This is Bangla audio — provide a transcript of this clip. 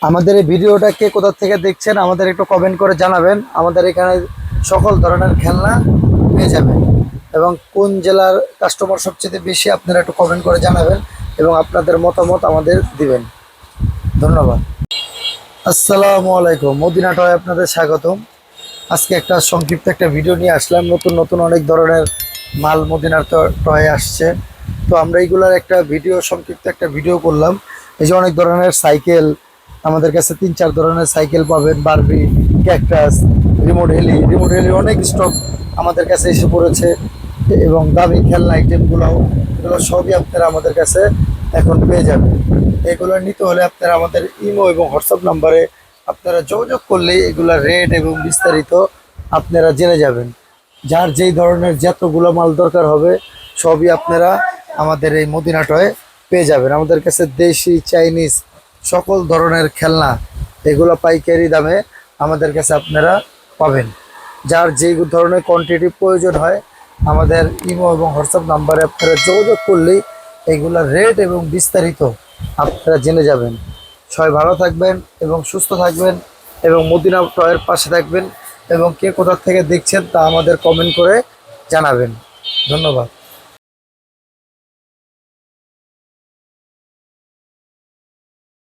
আমাদের এই ভিডিওটা কে কোথা থেকে দেখছেন আমাদের একটু কমেন্ট করে জানাবেন। আমাদের এখানে সকল ধরনের খেলনা পেয়ে যাবেন এবং কোন জেলার কাস্টমার সবচেয়ে বেশি আপনারা একটু কমেন্ট করে জানাবেন এবং আপনাদের মতামত আমাদের দিবেন। ধন্যবাদ। আসসালামু আলাইকুম, মদিনা টয় আপনাদের স্বাগতম। আজকে একটা সংক্ষিপ্ত একটা ভিডিও নিয়ে আসলাম। নতুন নতুন অনেক ধরনের মাল মদিনার টয় আসছে, তো আমরা এইগুলার একটা ভিডিও, সংক্ষিপ্ত একটা ভিডিও করলাম। এই যে অনেক ধরনের সাইকেল আমাদের কাছে 3-4 ধরনের সাইকেল পাবেন, বারবি, ক্যাকটাস, রিমোট হেলি অনেক স্টক আমাদের কাছে এসে পড়েছে এবং দামি খেলনা আইটেমগুলোও, এগুলো সবই আপনারা আমাদের কাছে এখন পেয়ে যাবেন। এগুলো নিতে হলে আপনারা আমাদের ইমো এবং হোয়াটসঅ্যাপ নাম্বারে আপনারা যোগাযোগ করলেই এগুলোর রেট এবং বিস্তারিত আপনারা জেনে যাবেন। যার যেই ধরনের যতগুলো মাল দরকার হবে সবই আপনারা আমাদের এই মদিনা টয়ে পেয়ে যাবেন। আমাদের কাছে দেশি, চাইনিজ সকল ধরনের খেলনা এগুলো পাইকারি দামে আমাদের কাছে আপনারা পাবেন। যার যেই ধরনের কোয়ান্টিটি প্রয়োজন হয় আমাদের ইমো এবং হোয়াটসঅ্যাপ নাম্বারে আপনারা যোগাযোগ করলেই এইগুলোর রেট এবং বিস্তারিত আপনারা জেনে যাবেন। সবাই ভালো থাকবেন এবং সুস্থ থাকবেন এবং মদিনা টয়ের পাশে থাকবেন এবং কে কোথা থেকে দেখছেন তা আমাদের কমেন্ট করে জানাবেন। ধন্যবাদ।